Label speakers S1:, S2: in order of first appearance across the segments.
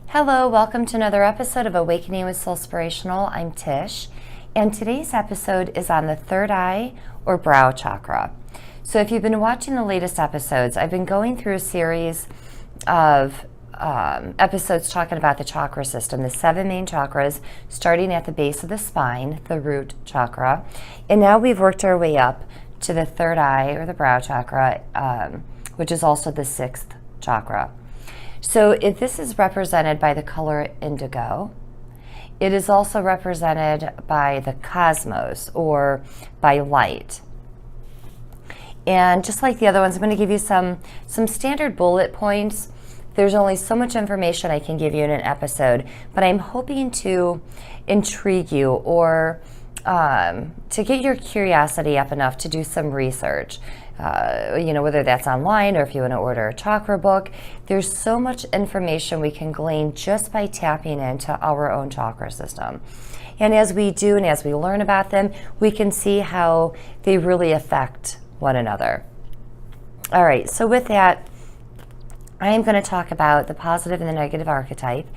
S1: Hello, welcome to another episode of Awakening with Soulspirational. I'm Tish, and today's episode is on the third eye or brow chakra. So if you've been watching the latest episodes, I've been going through a series of episodes talking about the chakra system, the 7 main chakras, starting at the base of the spine, the root chakra, and now we've worked our way up to the third eye or the brow chakra, which is also the 6th chakra. So if this is represented by the color indigo, it is also represented by the cosmos or by light. And just like the other ones, I'm going to give you some standard bullet points. There's only so much information I can give you in an episode, but I'm hoping to intrigue you or to get your curiosity up enough to do some research. Whether that's online or if you want to order a chakra book, there's so much information we can glean just by tapping into our own chakra system. And as we do and as we learn about them, we can see how they really affect one another. All right, so with that, I am going to talk about the positive and the negative archetype.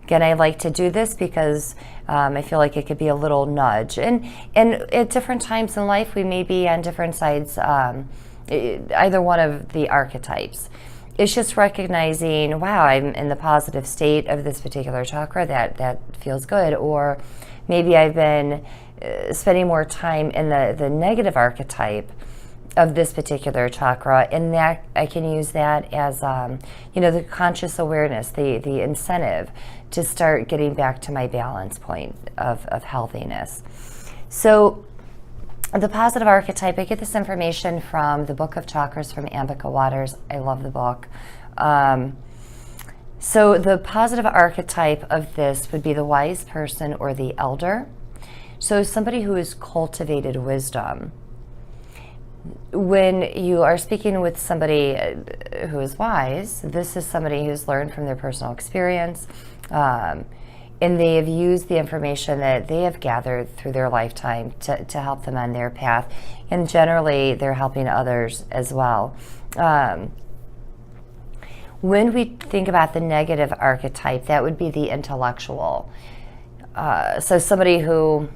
S1: Again, I like to do this because I feel like it could be a little nudge. And at different times in life, we may be on different sides, either one of the archetypes. It's just recognizing, wow, I'm in the positive state of this particular chakra, that feels good. Or maybe I've been spending more time in the negative archetype of this particular chakra, and that I can use that as the conscious awareness, the incentive to start getting back to my balance point of healthiness. So the positive archetype, I get this information from the Book of Chakras from Ambika Waters. I love the book. So the positive archetype of this would be the wise person or the elder. So somebody who has cultivated wisdom. When you are speaking with somebody who is wise, this is somebody who's learned from their personal experience, and they have used the information that they have gathered through their lifetime to help them on their path. And generally, they're helping others as well. When we think about the negative archetype, that would be the intellectual. So somebody who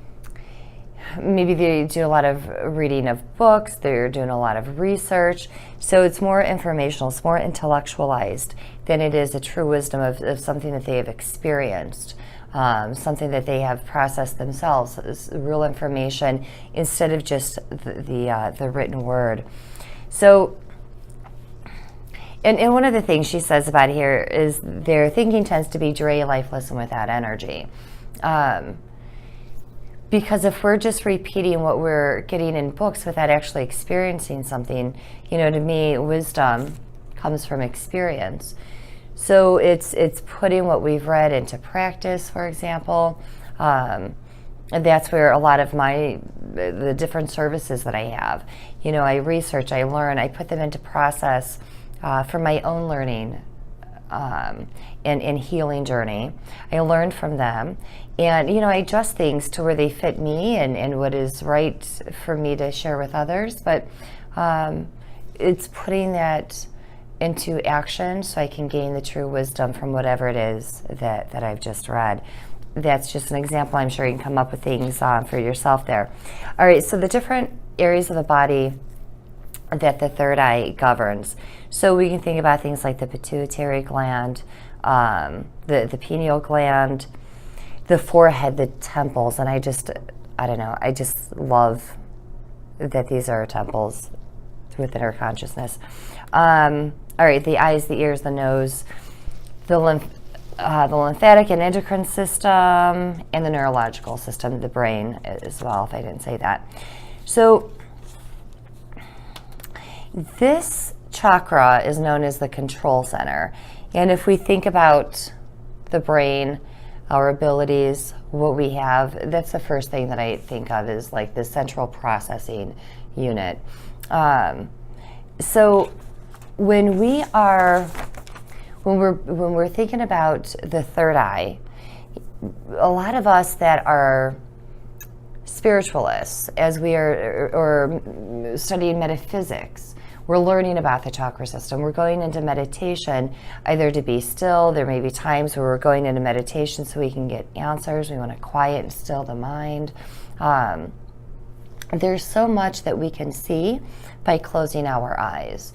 S1: maybe they do a lot of reading of books, they're doing a lot of research, so it's more informational, it's more intellectualized than it is a true wisdom of something that they have experienced, something that they have processed themselves, real information instead of just the written word. So, and one of the things she says about here is their thinking tends to be dry, lifeless, and without energy. Because if we're just repeating what we're getting in books without actually experiencing something, to me, wisdom comes from experience. So it's putting what we've read into practice, for example. And that's where a lot of the different services that I have, I research, I learn, I put them into process for my own learning and healing journey. I learned from them. And, I adjust things to where they fit me and what is right for me to share with others. But it's putting that into action so I can gain the true wisdom from whatever it is that I've just read. That's just an example. I'm sure you can come up with things for yourself there. All right, so the different areas of the body that the third eye governs. So we can think about things like the pituitary gland, the pineal gland, the forehead, the temples, and I just love that these are temples within our consciousness. All right, the eyes, the ears, the nose, the lymphatic and endocrine system, and the neurological system, the brain as well, if I didn't say that. So this chakra is known as the control center. And if we think about the brain, our abilities, what we have, that's the first thing that I think of is like the central processing unit. So when we're thinking about the third eye, a lot of us that are spiritualists, as we are or studying metaphysics, we're learning about the chakra system. We're going into meditation either to be still. There may be times where we're going into meditation so we can get answers. We want to quiet and still the mind. There's so much that we can see by closing our eyes.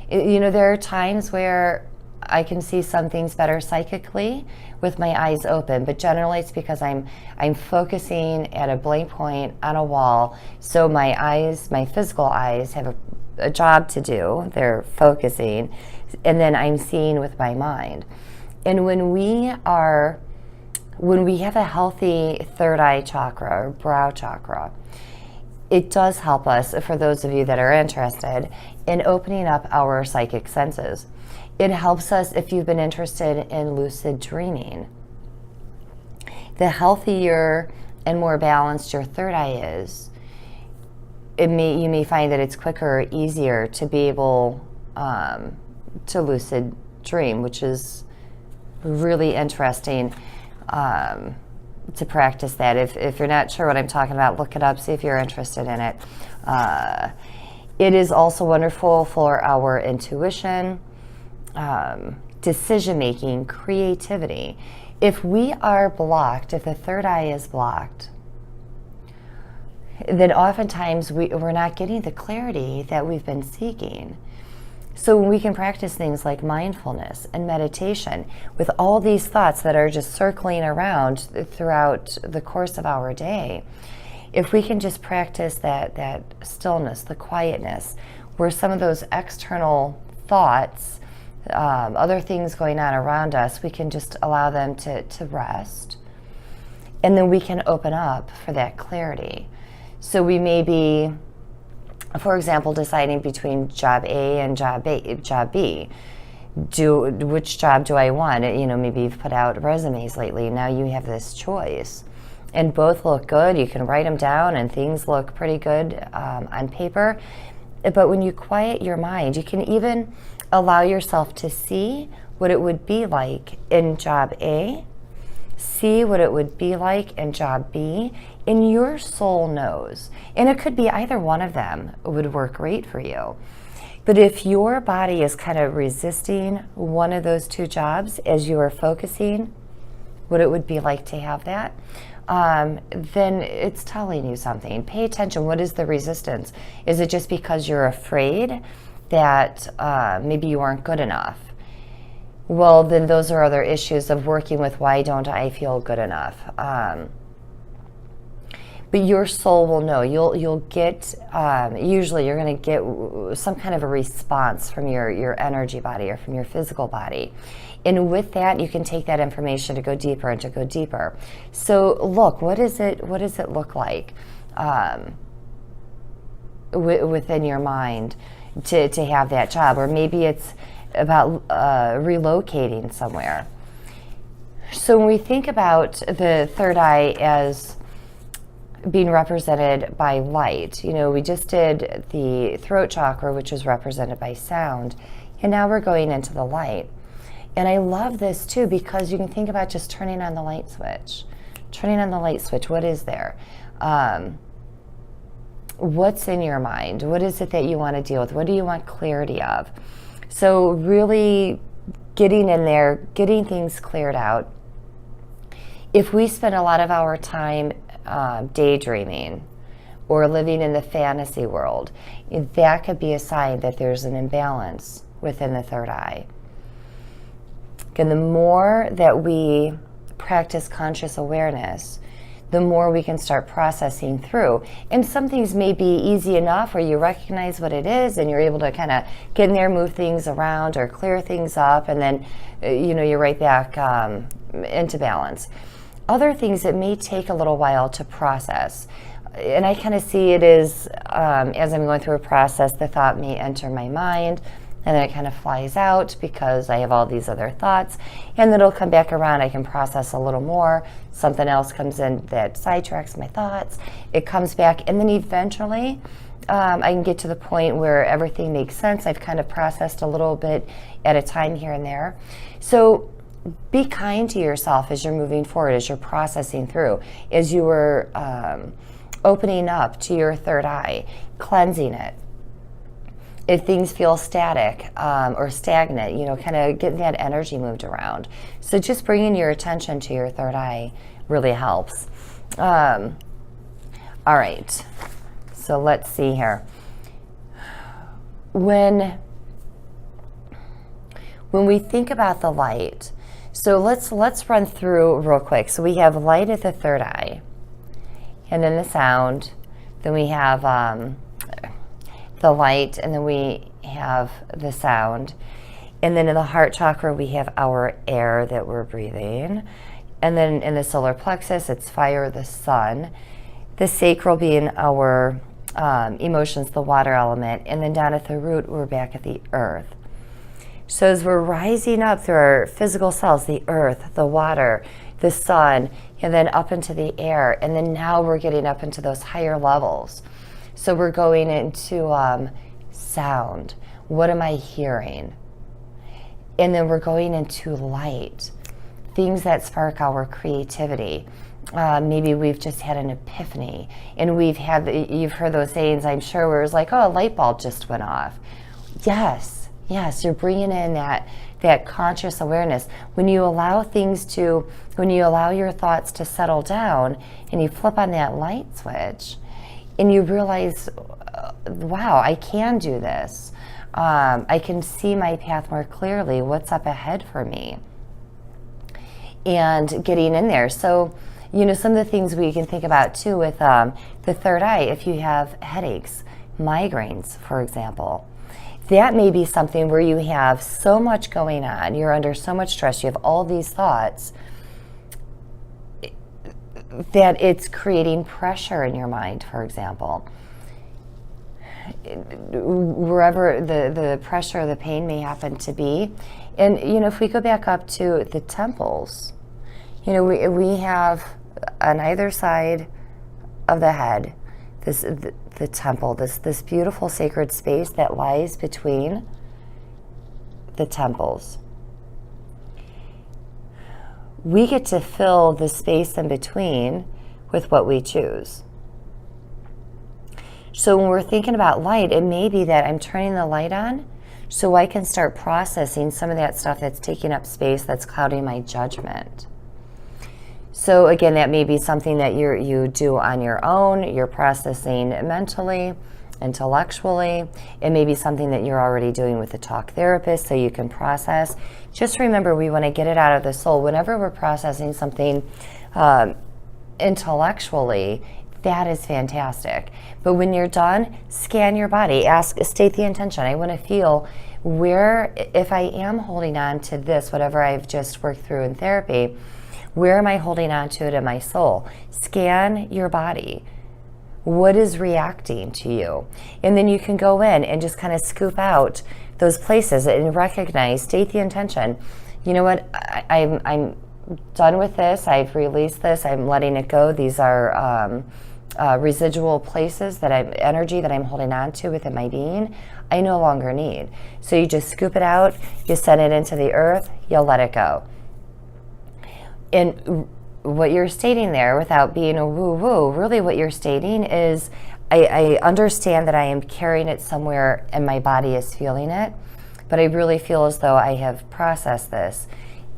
S1: There are times where I can see some things better psychically with my eyes open, but generally it's because I'm focusing at a blank point on a wall, so my eyes, my physical eyes, have a job to do. They're focusing, and then I'm seeing with my mind. And when we have a healthy third eye chakra or brow chakra, it does help us, for those of you that are interested, in opening up our psychic senses. It helps us if you've been interested in lucid dreaming. The healthier and more balanced your third eye is, you may find that it's quicker or easier to be able to lucid dream, which is really interesting to practice that. If you're not sure what I'm talking about, look it up, see if you're interested in it. It is also wonderful for our intuition, decision-making, creativity. If we are blocked, if the third eye is blocked, then oftentimes we're not getting the clarity that we've been seeking. So we can practice things like mindfulness and meditation with all these thoughts that are just circling around throughout the course of our day. If we can just practice that stillness, the quietness, where some of those external thoughts, other things going on around us, we can just allow them to rest. And then we can open up for that clarity. So we may be, for example, deciding between job A and job B. Which job do I want? Maybe you've put out resumes lately. Now you have this choice. And both look good. You can write them down and things look pretty good on paper. But when you quiet your mind, you can even allow yourself to see what it would be like in job A, see what it would be like in job B, and your soul knows. And it could be either one of them would work great for you. But if your body is kind of resisting one of those two jobs as you are focusing what it would be like to have that, then it's telling you something. Pay attention. What is the resistance? Is it just because you're afraid that maybe you aren't good enough? Well, then those are other issues of working with why don't I feel good enough. But your soul will know. You'll get, usually you're going to get some kind of a response from your energy body or from your physical body. And with that, you can take that information to go deeper and to go deeper. So look, what does it look like within your mind to have that job? Or maybe it's about relocating somewhere. So when we think about the third eye as being represented by light, we just did the throat chakra, which is represented by sound, and now we're going into the light. And I love this too, because you can think about just turning on the light switch. Turning on the light switch, what is there? What's in your mind? What is it that you want to deal with? What do you want clarity of? So really getting in there, getting things cleared out. If we spend a lot of our time daydreaming or living in the fantasy world, that could be a sign that there's an imbalance within the third eye. And the more that we practice conscious awareness, the more we can start processing through. And some things may be easy enough where you recognize what it is and you're able to kind of get in there, move things around or clear things up, and then you're right back into balance. Other things, it may take a little while to process. And I kind of see it as I'm going through a process, the thought may enter my mind, and then it kind of flies out because I have all these other thoughts, and then it'll come back around. I can process a little more. Something else comes in that sidetracks my thoughts. It comes back, and then eventually I can get to the point where everything makes sense. I've kind of processed a little bit at a time here and there. So be kind to yourself as you're moving forward, as you're processing through, as you were opening up to your third eye, cleansing it. if things feel static or stagnant, you know, kind of getting that energy moved around. So just bringing your attention to your third eye really helps. All right, so let's see here. When we think about the light, so let's run through real quick. So we have light at the third eye, and then the sound, then we have the light, and then we have the sound, and then in the heart chakra we have our air that we're breathing, and then in the solar plexus it's fire, the sun, the sacral being our emotions, the water element, and then down at the root we're back at the earth. So as we're rising up through our physical cells, the earth, the water, the sun, and then up into the air, and then now we're getting up into those higher levels. So we're going into sound. What am I hearing? And then we're going into light, things that spark our creativity. Maybe we've just had an epiphany, and you've heard those sayings, I'm sure, where it's like, oh, a light bulb just went off. Yes, you're bringing in that conscious awareness. When you allow your thoughts to settle down, and you flip on that light switch, and you realize, wow, I can do this. I can see my path more clearly, what's up ahead for me, and getting in there. So, you know, some of the things we can think about too with the third eye, if you have headaches, migraines, for example, that may be something where you have so much going on, you're under so much stress, you have all these thoughts, that it's creating pressure in your mind, for example. Wherever the pressure or the pain may happen to be. And, you know, if we go back up to the temples, you know, we have on either side of the head, the temple, this beautiful sacred space that lies between the temples. We get to fill the space in between with what we choose. So when we're thinking about light, it may be that I'm turning the light on so I can start processing some of that stuff that's taking up space, that's clouding my judgment. So again, that may be something that you do on your own, you're processing mentally, intellectually. It may be something that you're already doing with a talk therapist so you can process. Just remember, we want to get it out of the soul. Whenever we're processing something intellectually, that is fantastic. But when you're done, scan your body. State the intention. I want to feel where, if I am holding on to this, whatever I've just worked through in therapy, where am I holding on to it in my soul? Scan your body. What is reacting to you? And then you can go in and just kind of scoop out those places and recognize, state the intention. You know what? I'm done with this. I've released this. I'm letting it go. These are residual places energy that I'm holding on to within my being. I no longer need. So you just scoop it out. You send it into the earth. You'll let it go. And what you're stating there, without being a woo-woo, really what you're stating is, I understand that I am carrying it somewhere and my body is feeling it, but I really feel as though I have processed this.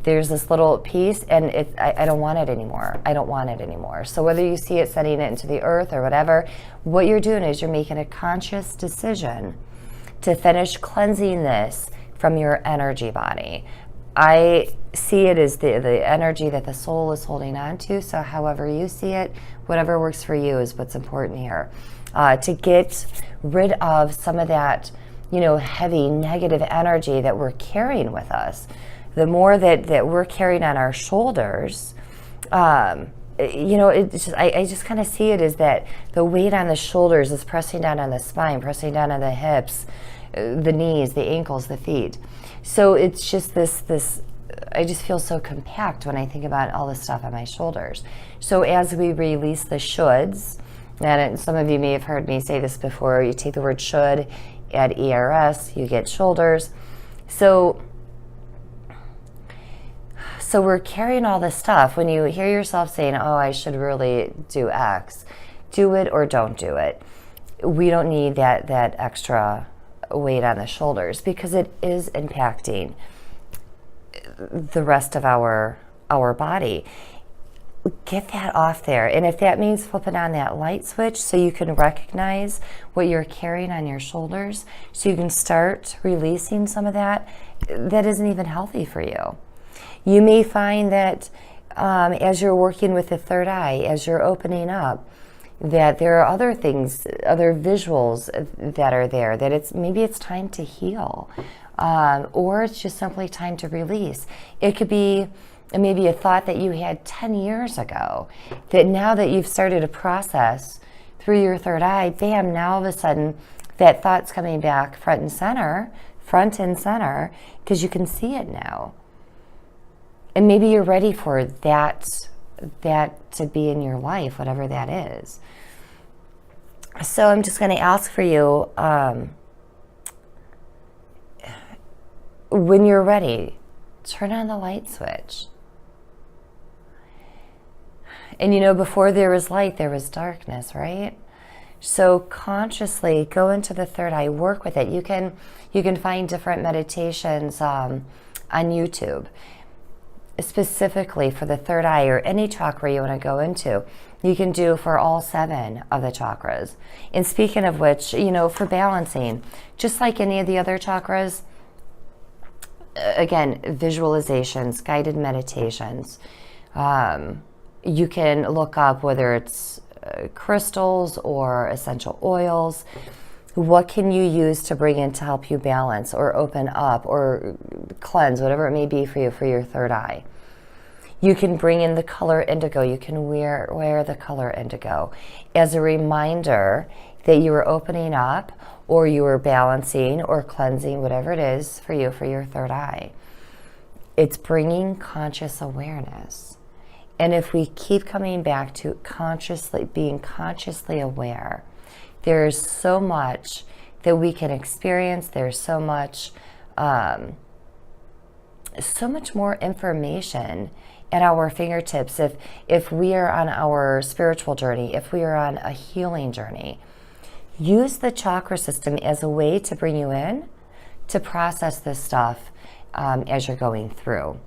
S1: There's this little piece, and I don't want it anymore. I don't want it anymore. So whether you see it sending it into the earth or whatever, what you're doing is you're making a conscious decision to finish cleansing this from your energy body. I see it as the energy that the soul is holding on to. So however you see it, whatever works for you is what's important here. To get rid of some of that, you know, heavy negative energy that we're carrying with us. The more that we're carrying on our shoulders, you know, I just kind of see it as that the weight on the shoulders is pressing down on the spine, pressing down on the hips, the knees, the ankles, the feet. So it's just this, I just feel so compact when I think about all this stuff on my shoulders. So as we release the shoulds, and some of you may have heard me say this before, you take the word should, add ERS, you get shoulders. So we're carrying all this stuff. When you hear yourself saying, oh, I should really do X, do it or don't do it. We don't need that extra weight on the shoulders, because it is impacting the rest of our body. Get that off there. And if that means flipping on that light switch so you can recognize what you're carrying on your shoulders, so you can start releasing some of that isn't even healthy for you. You may find that as you're working with the third eye, as you're opening up, that there are other things, other visuals that are there, that maybe it's time to heal, or it's just simply time to release. It could be maybe a thought that you had 10 years ago, that now that you've started a process through your third eye, bam, now all of a sudden that thought's coming back front and center, because you can see it now. And maybe you're ready for that to be in your life, whatever that is. So I'm just going to ask for you, when you're ready, turn on the light switch. And before there was light, there was darkness, right? So consciously go into the third eye, work with it. You can find different meditations on YouTube, specifically for the third eye or any chakra you want to go into. You can do for all 7 of the chakras. And speaking of which, for balancing, just like any of the other chakras, again, visualizations, guided meditations. You can look up whether it's crystals or essential oils. What can you use to bring in to help you balance or open up or cleanse, whatever it may be for you for your third eye? You can bring in the color indigo. You can wear the color indigo as a reminder that you are opening up, or you are balancing or cleansing, whatever it is for you for your third eye. It's bringing conscious awareness. And if we keep coming back to being consciously aware, there's so much that we can experience. There's so much more information at our fingertips if we are on our spiritual journey, if we are on a healing journey. Use the chakra system as a way to bring you in to process this stuff as you're going through.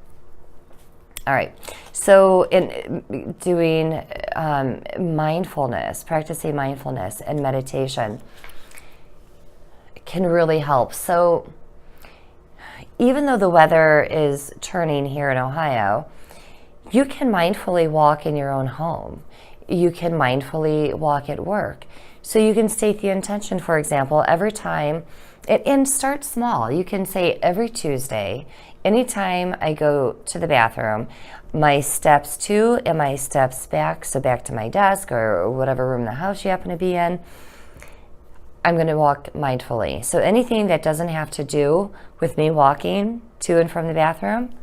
S1: All right, so in doing mindfulness, practicing mindfulness and meditation can really help. So even though the weather is turning here in Ohio, you can mindfully walk in your own home. You can mindfully walk at work. So you can state the intention, for example, every time, and start small. You can say every Tuesday, anytime I go to the bathroom, my steps to and my steps back, so back to my desk or whatever room in the house you happen to be in, I'm going to walk mindfully. So anything that doesn't have to do with me walking to and from the bathroom,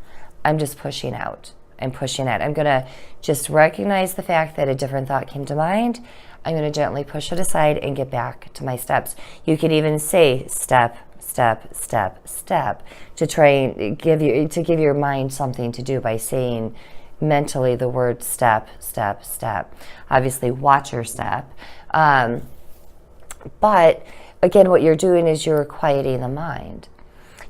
S1: I'm just pushing out. I'm pushing it. I'm going to just recognize the fact that a different thought came to mind. I'm going to gently push it aside and get back to my steps. You could even say step, step, step, step to try and give your mind something to do by saying mentally the word step, step, step. Obviously, watch your step. But again, what you're doing is you're quieting the mind.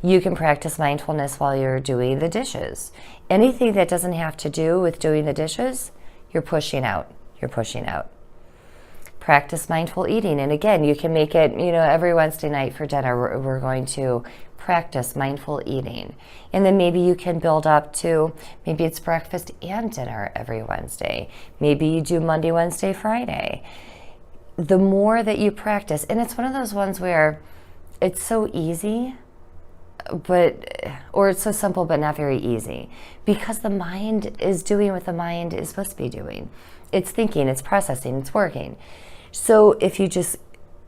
S1: You can practice mindfulness while you're doing the dishes. Anything that doesn't have to do with doing the dishes, you're pushing out. You're pushing out. Practice mindful eating. And again, you can make it, every Wednesday night for dinner, we're going to practice mindful eating. And then maybe you can build up to, maybe it's breakfast and dinner every Wednesday. Maybe you do Monday, Wednesday, Friday. The more that you practice, and it's one of those ones where it's so easy, or it's so simple but not very easy, because the mind is doing what the mind is supposed to be doing. It's thinking, it's processing, it's working. So if you just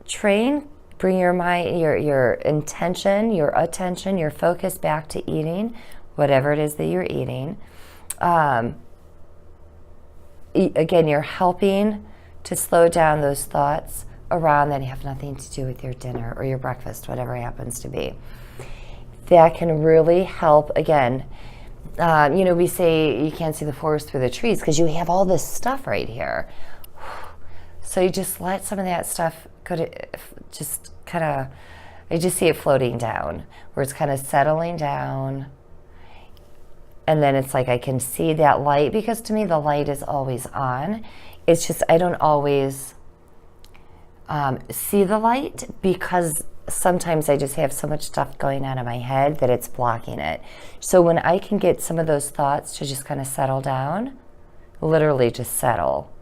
S1: train, bring your mind, your intention, your attention, your focus back to eating, whatever it is that you're eating, again, you're helping to slow down those thoughts around that have nothing to do with your dinner or your breakfast, whatever it happens to be. That can really help. Again, we say you can't see the forest through the trees because you have all this stuff right here. So you just let some of that stuff just kind of I just see it floating down, where it's kind of settling down. And then it's like I can see that light, because to me the light is always on. It's just I don't always see the light, because sometimes I just have so much stuff going on in my head that it's blocking it. So when I can get some of those thoughts to just kind of settle down, literally just settle,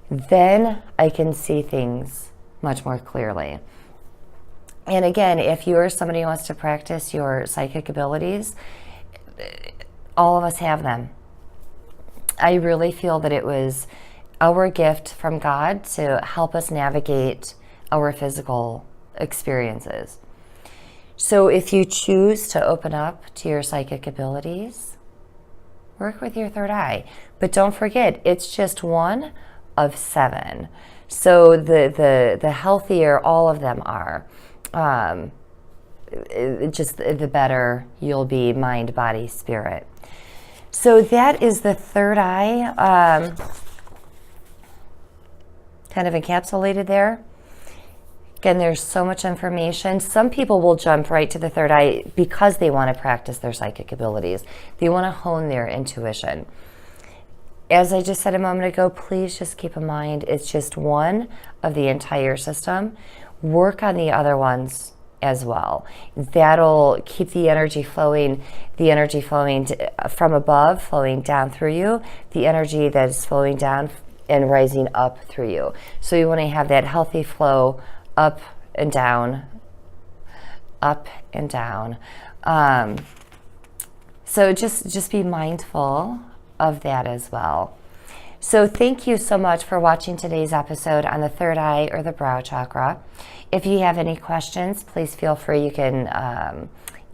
S1: then I can see things much more clearly. And again, if you're somebody who wants to practice your psychic abilities, all of us have them. I really feel that it was our gift from God to help us navigate our physical experiences. So if you choose to open up to your psychic abilities, work with your third eye. But don't forget, it's just one of 7. So the healthier all of them are, just the better you'll be, mind, body, spirit. So that is the third eye, kind of encapsulated there. Again, there's so much information. Some people will jump right to the third eye because they want to practice their psychic abilities. They want to hone their intuition. As I just said a moment ago, please just keep in mind it's just one of the entire system. Work on the other ones as well. That'll keep the energy flowing from above, flowing down through you, the energy that is flowing down and rising up through you. So you want to have that healthy flow up and down, up and down. So just be mindful of that as well. So thank you so much for watching today's episode on the third eye or the brow chakra. If you have any questions, please feel free. You can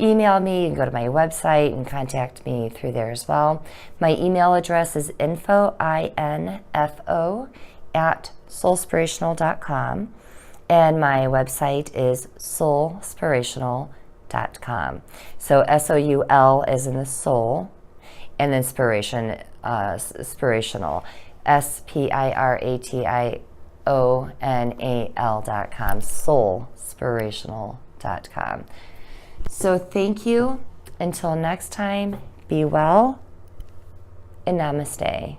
S1: email me. You can go to my website and contact me through there as well. My email address is info@soulspirational.com. And my website is soulspirational.com. So SOUL as in the soul, and then spirational, SPIRATIONAL.com, soulspirational.com. So thank you. Until next time, be well, and namaste.